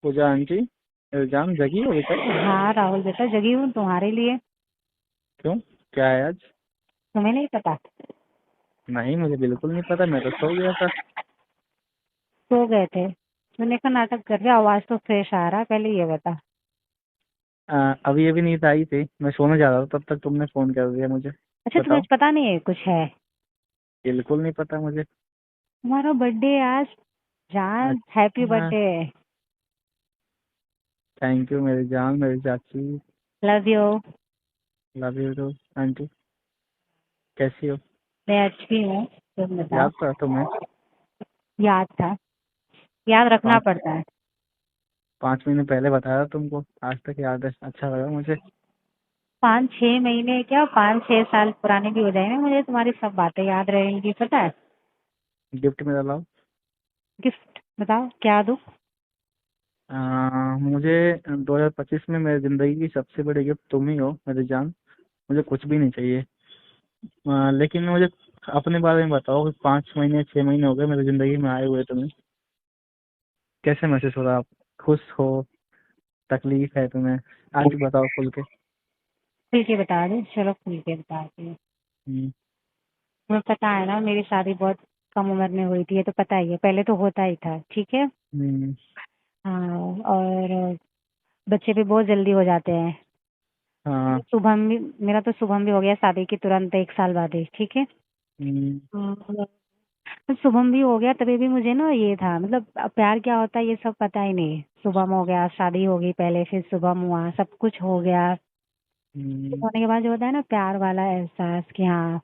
पूजा aunty, इल्जाम जगी हो अभी तक? हाँ राहुल बेटा, जगी हूँ तुम्हारे लिए। क्यों? क्या है आज? तुम्हें नहीं पता? नहीं, मुझे बिल्कुल नहीं पता, मैं तो सो गया था। सो गए थे? सोने का नाटक कर रहे, आवाज तो फ्रेश आ रहा है, पहले ये बता। अभी अभी नींद आई थी, मैं सोने जा रहा था, तब तक तुमने फोन कर दिया मुझे। अच्छा, तुम्हें बताओ। पता नहीं है कुछ है? बिल्कुल नहीं पता मुझे। तुम्हारा बर्थडे है आज। जान, हैप्पी अच्छा। बर्थडे। थैंक यू मेरी जान, मेरी चाची। Love you. Love you too auntie. कैसी हो? मैं अच्छी हूँ, तुम बताओ। याद था तुम्हें? याद था? याद रखना पाँच पड़ता है। 5 महीने पहले बताया था तुमको, आज तक याद है, अच्छा लगा मुझे। 5-6 महीने क्या, 5-6 साल पुराने भी हो जाएंगे, मुझे तुम्हारी सब बातें याद रहेंगी, पता है। गिफ्ट में लाओ। गिफ्ट बताओ क्या दूँ। मुझे 2025 में मेरी जिंदगी की सबसे बड़ी गिफ्ट तुम ही हो मेरी जान। मुझे कुछ भी नहीं चाहिए। लेकिन मुझे अपने बारे में बताओ कि 5 महीने 6 महीने हो गए मेरी जिंदगी में आए हुए तुम्हें। कैसे महसूस हो रहा? आप खुश हो? तकलीफ है तुम्हें? आज बताओ खुल के। खुल के बता दो, चलो खुल के बताती हूँ। हम्म। तुम्हें पता है ना, मेरी शादी बहुत कम उम्र में हुई थी, ये तो पता ही है, पहले तो होता ही था, ठीक है। हम्म। हाँ, और बच्चे भी बहुत जल्दी हो जाते हैं। हाँ। शुभम भी, मेरा तो शुभम भी हो गया शादी के तुरंत 1 साल बाद ही, ठीक है। हम्म। हाँ, तो शुभम भी हो गया, तभी भी मुझे ना ये था, मतलब प्यार क्या होता है ये सब पता ही नहीं। शुभम हो गया, शादी हो गई पहले, फिर शुभम हुआ, सब कुछ हो गया। फिर हम्म। होने के बाद जो होता है ना प्यार वाला एहसास कि हाँ,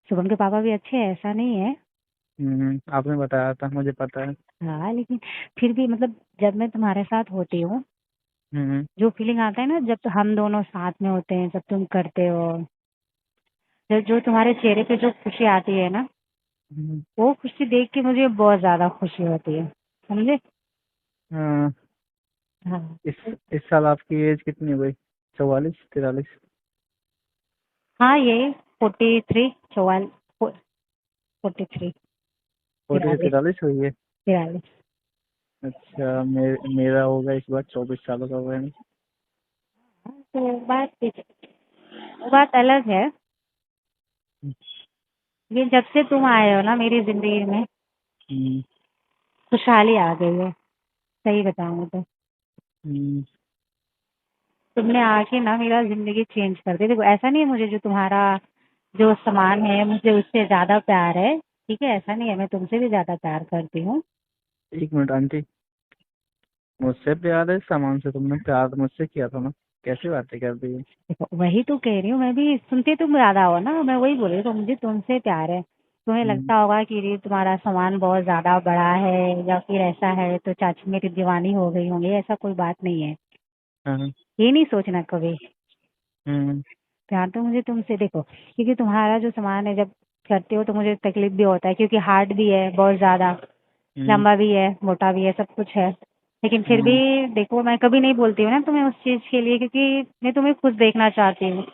शुभम के पापा भी अच्छे हैं, ऐसा नहीं है। आपने बताया था, मुझे पता है। हाँ लेकिन फिर भी मतलब जब मैं तुम्हारे साथ होती हूँ, हम्म। जो फीलिंग आता है ना, जब तो हम दोनों साथ में होते हैं, जब तुम करते हो, जो तुम्हारे चेहरे पे जो खुशी आती है ना, हम्म। वो खुशी देख के मुझे बहुत ज्यादा खुशी होती है, समझे। हाँ। हाँ। इस इस साल आपकी एज कितनी हो गई? 44 43? हाँ ये 43, 44, 43, 40 से 43, 43 हुई है? 43। अच्छा, मेरा होगा इस बार 24 सालों का हुआ है। तो बात अलग है। ये जब से तुम आए हो ना मेरी जिंदगी में, हम्म। खुशहाली आ गई है, सही बताऊं तो। हम्म। तुमने आके ना मेरा जिंदगी चेंज कर दी। देखो ऐसा नहीं है, मुझे जो तुम्हारा जो सामान है मुझे उससे ज्यादा प्यार है, ठीक है, ऐसा नहीं है, मैं तुमसे भी ज्यादा प्यार करती हूँ। 1 मिनट आंटी, मुझसे प्यार है? सामान से तुमने प्यार तो मुझसे किया था ना? कैसी बातें कर रही हो? देखो वही तो कह रही हूँ, मैं भी सुनते तुम ज्यादा हो ना, मैं वही बोल रही हूँ, तो मुझे तुमसे प्यार है। तुम्हें हम्म। लगता होगा कि ये तुम्हारा सामान बहुत ज्यादा बड़ा है या फिर ऐसा है तो चाची मेरी दीवानी हो गई होंगी, ऐसा कोई बात नहीं है। हाँ। ये नहीं सोचना कभी। हम्म। प्यार तो मुझे तुमसे, देखो क्योंकि तुम्हारा जो सामान है जब करते हो तो मुझे तकलीफ भी होता है, क्योंकि हार्ड भी है बहुत ज्यादा, हम्म। लंबा भी है, मोटा भी है, सब कुछ है। लेकिन फिर भी हम्म। देखो, मैं कभी नहीं बोलती हूँ ना तुम्हें उस चीज के लिए, क्योंकि मैं तुम्हें खुश देखना चाहती हूँ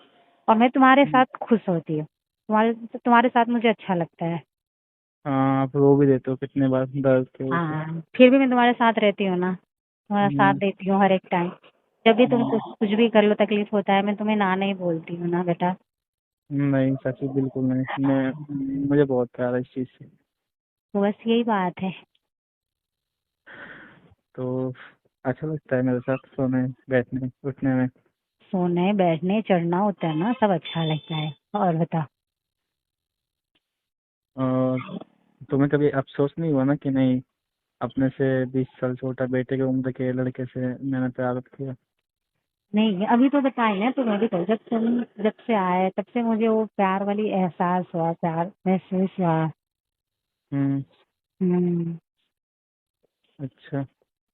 और मैं तुम्हारे हम्म। साथ खुश होती हूँ। तुम्हारे साथ मुझे अच्छा लगता है। हाँ, आप रो भी देते हो कितने बार दर्द की वजह से। हाँ फिर भी मैं तुम्हारे साथ रहती हूँ ना, तुम्हारा साथ हम्म। देती हूँ हर एक टाइम। जब भी तुम हम्म। कुछ भी कर लो, तकलीफ होता है, मैं तुम्हें ना नहीं बोलती हूँ ना बेटा। नहीं सची, बिल्कुल नहीं। मुझे बहुत प्यार है इस चीज से। तो बस यही बात है। तो अच्छा लगता है मेरे साथ सोने बैठने उठने में। सोने बैठने चढ़ना उतरना सब अच्छा लगता है। और बता। और तुम्हें कभी अफसोस नहीं हुआ ना कि नहीं, अपने से 20 साल छोटा बेटे की उम्र के लड़के से मैंने प्यार किया? नहीं अभी तो बताई ना तुम्हें भी, तो जब से आए तब से मुझे वो प्यार वाली एहसास हुआ, प्यार महसूस हुआ। हम्म। हम्म। अच्छा।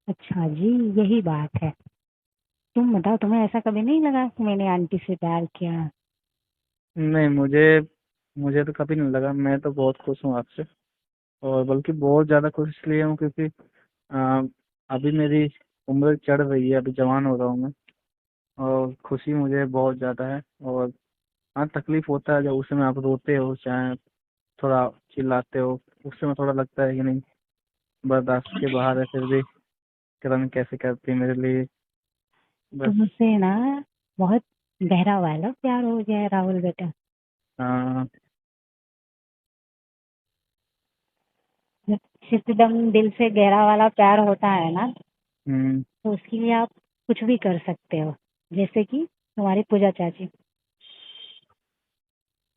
अच्छा जी, यही बात है। तुम बताओ, तुम्हें ऐसा कभी नहीं लगा कि मैंने आंटी से प्यार किया? नहीं, मुझे मुझे तो कभी नहीं लगा। मैं तो बहुत खुश हूँ आपसे, और बल्कि बहुत ज़्यादा खुश इसलिए हूँ क्योंकि आ, अभी मेरी उम्र चढ़ रही है, अभी जवान हो रहा हूँ मैं। और खुशी मुझे बहुत ज़्यादा है। और हाँ, तकलीफ होता है जब उस समय आप रोते हो, चाहे थोड़ा चिल्लाते हो, उस समय थोड़ा लगता है कि नहीं, बर्दाश्त के बाहर है फिर भी। किरण कैसे करती है मेरे लिए। बस। तुमसे ना बहुत गहरा वाला प्यार हो गया है राहुल बेटा। हाँ। जब एकदम दिल से गहरा वाला प्यार होता है ना, हम्म। तो उसके लिए आप कुछ भी कर सकते हो, जैसे कि तुम्हारी पूजा चाची।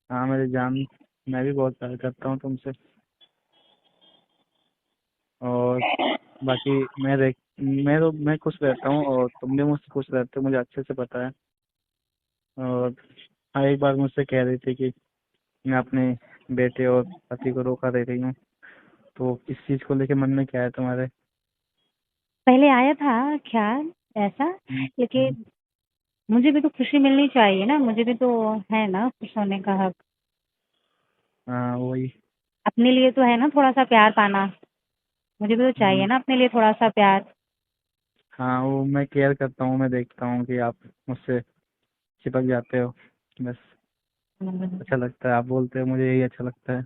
हाँ मेरी जान, मैं भी बहुत प्यार करता हूँ तुमसे। और बाकी मैं खुश रहता हूँ और तुम भी मुझसे खुश रहते हो, मुझे अच्छे से पता है। और हाँ, एक बार मुझसे कह रही थी कि मैं अपने बेटे और पति को रोका दे रही हूँ, तो इस चीज को लेके मन में क्या है तुम्हारे। पहले आया था ख्याल ऐसा, हम्म। लेकिन मुझे भी तो खुशी मिलनी चाहिए ना, मुझे भी तो है ना खुश होने का हक। हाँ वही। अपने लिए तो है ना थोड़ा सा प्यार पाना, मुझे भी तो चाहिए हम्म। ना अपने लिए थोड़ा सा प्यार। हाँ वो मैं केयर करता हूँ, मैं देखता हूँ कि आप मुझसे चिपक जाते हो। बस हम्म। अच्छा लगता है, आप बोलते हो मुझे यही अच्छा लगता है।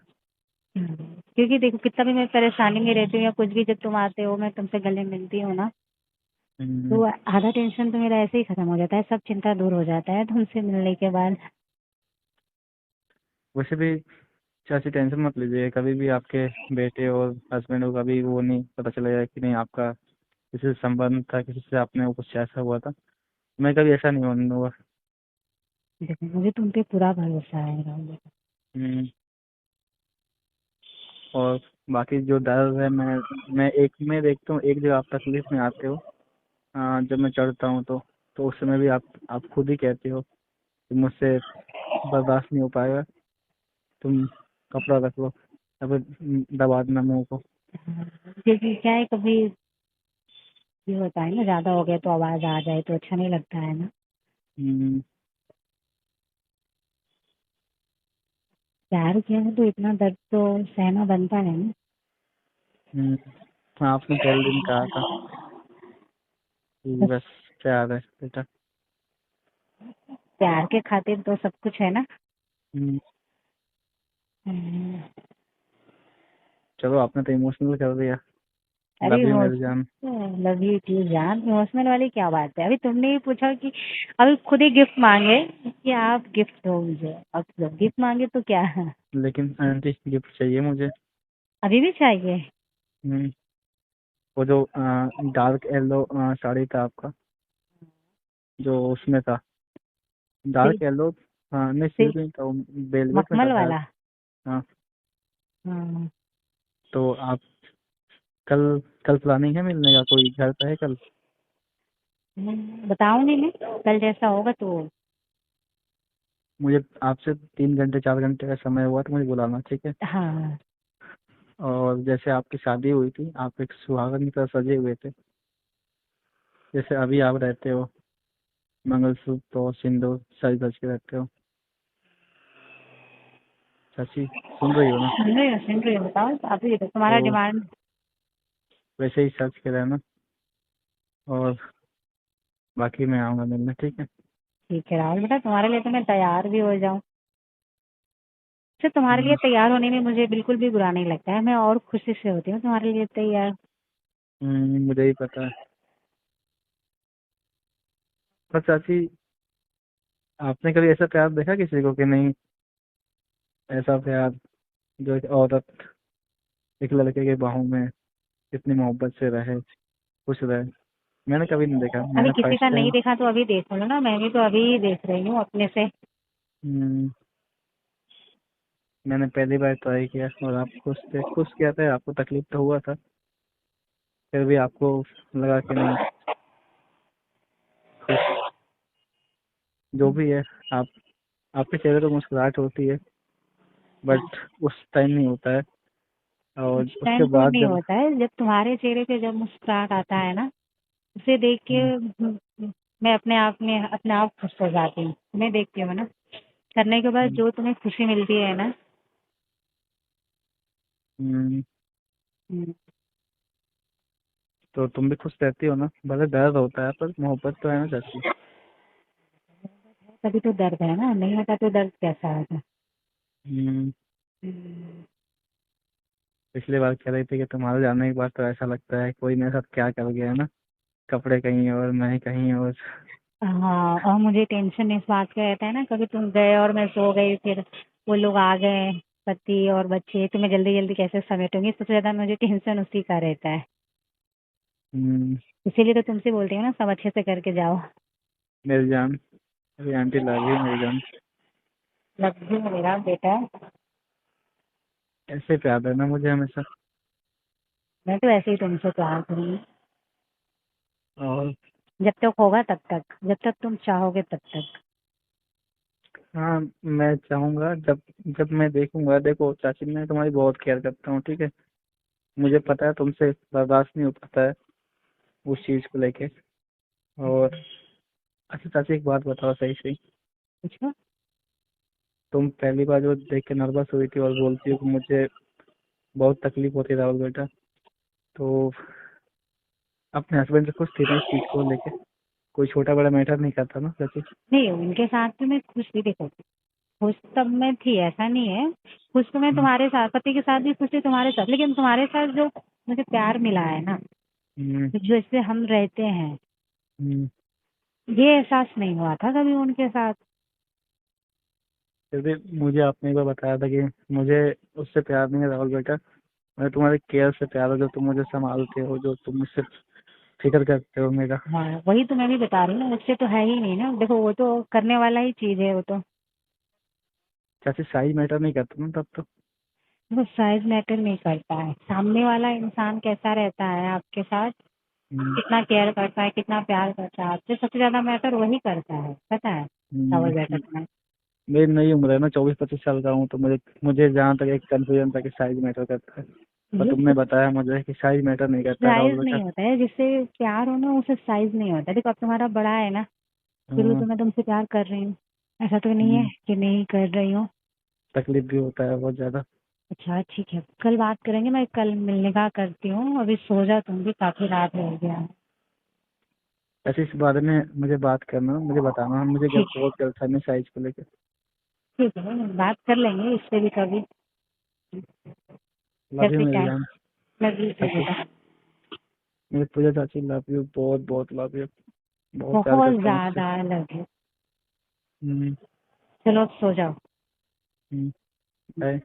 क्योंकि देखो कितना भी मैं परेशानी में रहती हूँ या कुछ भी, जब तुम आते हो मैं तुमसे गले मिलती हूँ ना, तो हम्म। आधा टेंशन तो मेरा ऐसे ही खत्म हो जाता है, सब चिंता दूर हो जाता है तुमसे मिलने के बाद। वैसे भी चाची टेंशन मत लीजिए, कभी भी आपके बेटे और हस्बैंड को कभी वो नहीं पता चलेगा कि नहीं आपका किसी से संबंध था, किसी से आपने वो कुछ ऐसा हुआ था। मैं कभी ऐसा नहीं होने दूंगा। देखो मुझे तुम पे पूरा भरोसा है राहुल। हम्म। और बाकी जो दर्द है, मैं देखता हूँ एक जगह आप तकलीफ में आते हो। जब मैं चढ़ता हूँ तो उस समय भी आप खुद ही कहते हो कि मुझसे बर्दाश्त नहीं हो पाएगा, तुम कपड़ा रख लो या फिर दबा देना मुंह को। क्योंकि क्या है, कभी ये होता है ना, ज्यादा हो गया तो आवाज आ जाए तो अच्छा नहीं लगता है ना। हम्म। प्यार किया है तो इतना दर्द तो सहना बनता है ना। हम्म। हाँ, आपने पहले दिन कहा था कि बस बस प्यार है बेटा। प्यार के खातिर तो सब कुछ है ना। हम्म। हम्म। चलो आपने तो इमोशनल कर दिया। अरे लव यू मेरी जान। लव यू टू जान, इमोशनल वाली क्या बात है, अभी तुमने ही पूछा कि अभी खुद ही गिफ्ट मांगे कि आप गिफ्ट दो मुझे, अब जब गिफ्ट मांगे तो क्या है। लेकिन आंटी गिफ्ट चाहिए मुझे। अभी भी चाहिए। हम्म। वो जो डार्क येलो साड़ी था आपका, जो उसमें था सिल्क, डार्क येलो। हाँ नहीं, सिल्क सिल्क नहीं था वो, वेलवेट में था मखमल शायद। वाला। हाँ। हाँ। तो आप कल कल प्लानिंग है मिलने का, कोई घर पे है कल। बताऊंगी मैं, कल जैसा होगा तो। मुझे आपसे 3 घंटे 4 घंटे का समय हुआ तो मुझे बुलाना, ठीक है। हाँ। और जैसे आपकी शादी हुई थी, आप एक सुहागन की तरह सजे हुए थे, जैसे अभी आप रहते हो, मंगलसूत्र और सिंदूर सज धज के रहते हो। चाची सुन रही हो ना। सुन रही हो, बताओ अभी तो तो तुम्हारा डिमांड। वैसे ही सज के रहना, और बाकी मैं आऊँगा मिलने, ठीक है। ठीक है राहुल बेटा, तुम्हारे लिए तो मैं तैयार भी हो जाऊं। तो तुम्हारे लिए हम्म। तैयार होने में मुझे बिल्कुल भी बुरा नहीं लगता है, मैं और खुशी से होती हूँ तुम्हारे लिए तैयार। मुझे ही पता है। पर चाची, आपने कभी ऐसा प्यार देखा किसी को कि नहीं, ऐसा प्यार जो एक औरत एक लड़के के बाहों में इतनी मोहब्बत से रहे, खुश रहे। मैंने कभी नहीं देखा, अभी मैंने किसी फर्स्ट का नहीं टाइम। देखा तो अभी देख लो ना, मैं भी तो अभी देख रही हूँ अपने से। मैंने पहली बार ट्राई किया और आप खुश थे, खुश किया था, आपको तकलीफ तो हुआ था, फिर भी आपको लगा कि नहीं, खुश जो भी है। आप आपके चेहरे पर मुस्कुराहट होती है, बट उस टाइम नहीं होता है। और उस उसके टाइम तो बाद नहीं जब होता है, जब तुम्हारे चेहरे पे जब मुस्कुराहट आता है ना, उसे देख के हम्म। मैं अपने आप खुश हो जाती हूँ, तुम्हें देखती हूँ ना, करने के बाद जो तुम्हें खुशी मिलती है ना। हम्म, हम्म, तो तुम भी खुश रहती हो ना, भले दर्द होता है पर मोहब्बत तो है ना चाची। तभी तो दर्द है ना, नहीं होता तो दर्द कैसा होता। हम्म, हम्म। पिछली बार कह रही थी कि तुम्हारे जाने के बाद तो ऐसा लगता है कोई मेरे साथ क्या कर गया है ना। कपड़े कहीं और, मैं कहीं और। हाँ, और मुझे टेंशन इस बात का रहता है ना, कभी तुम गए और मैं सो गई, फिर वो लोग आ गए, पति और बच्चे, तो मैं जल्दी जल्दी कैसे समेटूंगी, सबसे ज्यादा मुझे टेंशन उसी का रहता है। हम्म, इसीलिए तो तुमसे बोलती हूँ ना, सब अच्छे से करके जाओ। मेरी जान, अभी आंटी लव यू मेरी जान। लव यू मेरा बेटा। ऐसे प्यार देना मुझे हमेशा। मैं तो ऐसे ही तुमसे प्यार करूंगी, और जब तक होगा तब तक, जब तक तुम चाहोगे तब तक। हाँ, मैं चाहूंगा जब जब मैं देखूंगा। देखो चाची, मैं तुम्हारी बहुत केयर करता हूँ, ठीक है। मुझे पता है तुमसे बर्दाश्त नहीं हो पाता है उस चीज को लेके। और अच्छा चाची, एक बात बताओ सही सही। पूछो। तुम पहली बार जो देख के नर्वस हुई थी और बोलती हो कि मुझे बहुत तकलीफ होती है राहुल बेटा, तो अपने हस्बैंड से खुश थी ना इस चीज को लेके? कोई छोटा बड़ा मैटर नहीं करता ना चाची? नहीं, उनके साथ तो मैं खुश भी, देखो खुश तब मैं थी, ऐसा नहीं है। खुश तो मैं हम्म, तुम्हारे साथ, पति के साथ भी खुश थी तुम्हारे साथ, लेकिन तुम्हारे साथ जो मुझे प्यार मिला है ना, हम्म, जो इससे हम रहते हैं, हम्म। ये एहसास नहीं हुआ था कभी उनके साथ। फिर भी मुझे आपने एक बार बताया था कि मुझे उससे प्यार नहीं है राहुल बेटा, मुझे तुम्हारे केयर से प्यार है, जो तुम मुझे संभालते हो, जो तुम मुझसे फिक्र करते हो मेरा। हाँ, वही तो मैं भी बता रही हूँ ना, उससे तो है ही नहीं ना, देखो वो तो करने वाला ही चीज है वो तो। चाची साइज मैटर नहीं करता ना तब तो? वो साइज मैटर नहीं करता है, सामने वाला इंसान कैसा रहता है आपके साथ, हम्म, कितना केयर करता है, कितना प्यार करता है आपसे, सबसे ज्यादा मैटर वही करता है, पता है राहुल बेटा हम्म। तुम्हें। मेरी नई उम्र है ना, 24-25 साल का हूँ, तो मुझे मुझे जहाँ तक एक कंफ्यूजन था कि साइज मैटर करता है। पर ये तुमने बताया मुझे कि साइज मैटर नहीं करता है राहुल साइज बेटा। नहीं होता है, जिससे प्यार हो ना उसे साइज नहीं होता है। देखो अब तुम्हारा बड़ा है ना, शुरू हाँ, से मैं तुमसे प्यार कर रही हूँ, ऐसा तो नहीं है हम्म, कि नहीं कर रही हूँ। तकलीफ भी होता है बहुत ज्यादा। अच्छा ठीक है, कल बात करेंगे, मैं कल मिलने का करती हूँ, अभी सो जा तुम भी, काफी रात हो गया है। ऐसे इस बारे में मुझे बात करना, मुझे बताना, मुझे ठीक है। बहुत परेशानी साइज को लेकर। ठीक है, बात कर लेंगे इससे भी कभी, जब लव यू भी मेरी टाइम जान। लगे चाची, बेटा। मेरी पूजा चाची, लव यू, बहुत बहुत लव यू। बहुत प्यार बहुत करता हूँ उससे। ज्यादा लगे। हम्म, चलो अब सो जाओ। हम्म। बाय।